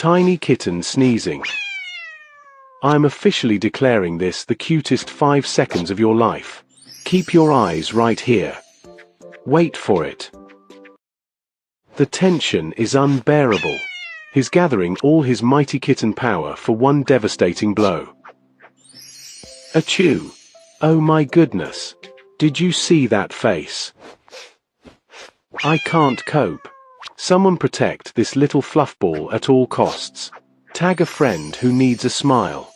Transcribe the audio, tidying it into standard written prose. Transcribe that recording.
Tiny kitten sneezing. I'm officially declaring this the cutest 5 seconds of your life. Keep your eyes right here. Wait for it. The tension is unbearable. He's gathering all his mighty kitten power for one devastating blow. Achoo! Oh my goodness! Did you see that face? I can't cope. Someone protect this little fluffball at all costs. Tag a friend who needs a smile.